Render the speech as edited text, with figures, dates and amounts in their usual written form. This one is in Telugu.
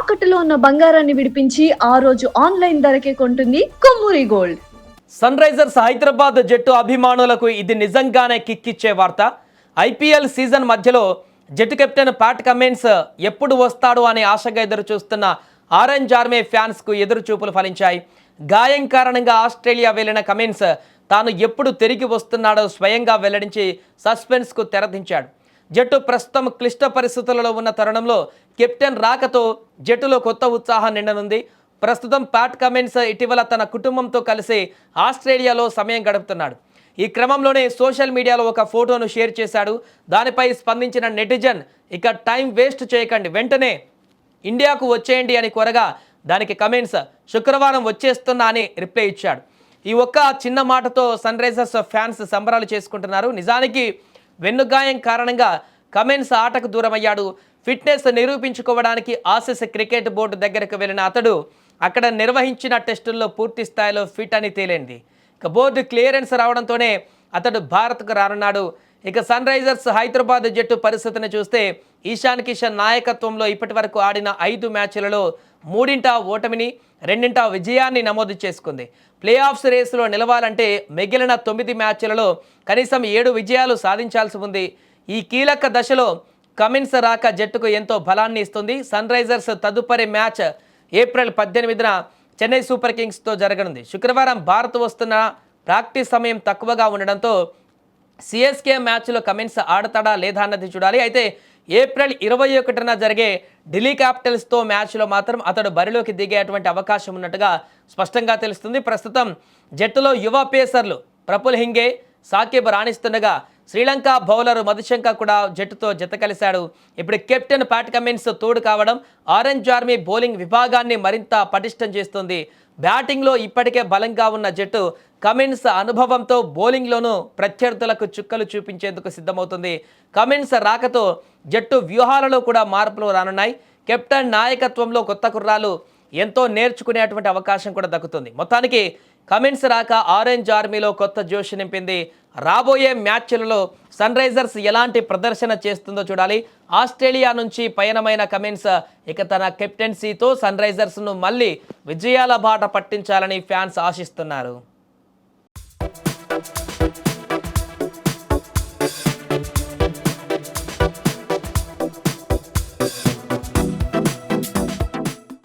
తాకట్టులో ఉన్న బంగారాన్ని విడిపించి ఆ రోజు ఆన్లైన్ ధరకే కొంటుంది Kommuri gold. Sunrisers Hyderabad జట్టు అభిమానులకు ఇది నిజంగానే కిక్కిచ్చే వార్త. ఐపీఎల్ సీజన్ మధ్యలో జట్టు కెప్టెన్ ప్యాట్ కమిన్స్ ఎప్పుడు వస్తాడు అని ఆశగా ఎదురు చూస్తున్న ఆరెంజ్ ఆర్మీ ఫ్యాన్స్కు ఎదురు చూపులు ఫలించాయి. గాయం కారణంగా ఆస్ట్రేలియా వెళ్లిన కమిన్స్ తాను ఎప్పుడు తిరిగి వస్తున్నాడో స్వయంగా వెల్లడించి సస్పెన్స్కు తెరదించాడు. జట్టు ప్రస్తుతం క్లిష్ట పరిస్థితులలో ఉన్న తరుణంలో కెప్టెన్ రాకతో జట్టులో కొత్త ఉత్సాహం నిండనుంది. ప్రస్తుతం ప్యాట్ కమిన్స్ ఇటీవల తన కుటుంబంతో కలిసి ఆస్ట్రేలియాలో సమయం గడుపుతున్నాడు. ఈ క్రమంలోనే సోషల్ మీడియాలో ఒక ఫోటోను షేర్ చేశాడు. దానిపై స్పందించిన నెటిజన్ ఇక టైం వేస్ట్ చేయకండి, వెంటనే ఇండియాకు వచ్చేయండి అని కోరగా దానికి కమిన్స్ శుక్రవారం వచ్చేస్తున్నా అని రిప్లై ఇచ్చాడు. ఈ ఒక్క చిన్న మాటతో సన్ రైజర్స్ ఫ్యాన్స్ సంబరాలు చేసుకుంటున్నారు. నిజానికి వెన్నుగాయం కారణంగా కమిన్స్ ఆటకు దూరమయ్యాడు. ఫిట్నెస్ నిరూపించుకోవడానికి ఆసీస్ క్రికెట్ బోర్డు దగ్గరకు వెళ్ళిన అతడు అక్కడ నిర్వహించిన టెస్టుల్లో పూర్తి స్థాయిలో ఫిట్ అని తేలింది. ఇక బోర్డు క్లియరెన్స్ రావడంతోనే అతడు భారత్కు రానున్నాడు. ఇక సన్ రైజర్స్ హైదరాబాద్ జట్టు పరిస్థితిని చూస్తే ఇషాన్ కిషన్ నాయకత్వంలో ఇప్పటి వరకు ఆడిన 5 మ్యాచ్లలో 3 ఓటమిని 2 విజయాన్ని నమోదు చేసుకుంది. ప్లే ఆఫ్స్ రేసులో నిలవాలంటే మిగిలిన 9 మ్యాచ్లలో కనీసం 7 విజయాలు సాధించాల్సి ఉంది. ఈ కీలక దశలో కమిన్స్ రాక జట్టుకు ఎంతో బలాన్ని ఇస్తుంది. సన్ రైజర్స్ తదుపరి మ్యాచ్ ఏప్రిల్ 18న చెన్నై సూపర్ కింగ్స్తో జరగనుంది. శుక్రవారం భారత్ వస్తున్న ప్రాక్టీస్ సమయం తక్కువగా ఉండడంతో సిఎస్కే మ్యాచ్లో కమిన్స్ ఆడతాడా లేదా అన్నది చూడాలి. అయితే ఏప్రిల్ 21న జరిగే ఢిల్లీ క్యాపిటల్స్తో మ్యాచ్లో మాత్రం అతడు బరిలోకి దిగేటువంటి అవకాశం ఉన్నట్టుగా స్పష్టంగా తెలుస్తుంది. ప్రస్తుతం జట్టులో యువ పేసర్లు ప్రఫుల్ హింగే, సాకిబ్ రాణిస్తుండగా శ్రీలంక బౌలర్ మధుశంక కూడా జట్టుతో జత కలిశాడు. ఇప్పుడు కెప్టెన్ ప్యాట్ కమిన్స్ తోడు కావడం ఆరెంజ్ ఆర్మీ బౌలింగ్ విభాగాన్ని మరింత పటిష్టం చేస్తుంది. బ్యాటింగ్లో ఇప్పటికే బలంగా ఉన్న జట్టు కమిన్స్ అనుభవంతో బౌలింగ్లోనూ ప్రత్యర్థులకు చుక్కలు చూపించేందుకు సిద్ధమవుతుంది. కమిన్స్ రాకతో జట్టు వ్యూహాలలో కూడా మార్పులు రానున్నాయి. కెప్టెన్ నాయకత్వంలో కొత్త కుర్రాలు ఎంతో నేర్చుకునేటువంటి అవకాశం కూడా దక్కుతుంది. మొత్తానికి కమిన్స్ రాక ఆరెంజ్ ఆర్మీలో కొత్త జోష్ నింపింది. రాబోయే మ్యాచ్లలో సన్ రైజర్స్ ఎలాంటి ప్రదర్శన చేస్తుందో చూడాలి. ఆస్ట్రేలియా నుంచి పయనమైన కమిన్స్ ఇక తన కెప్టెన్సీతో సన్ రైజర్స్ను మళ్ళీ విజయాల బాట పట్టించాలని ఫ్యాన్స్ ఆశిస్తున్నారు.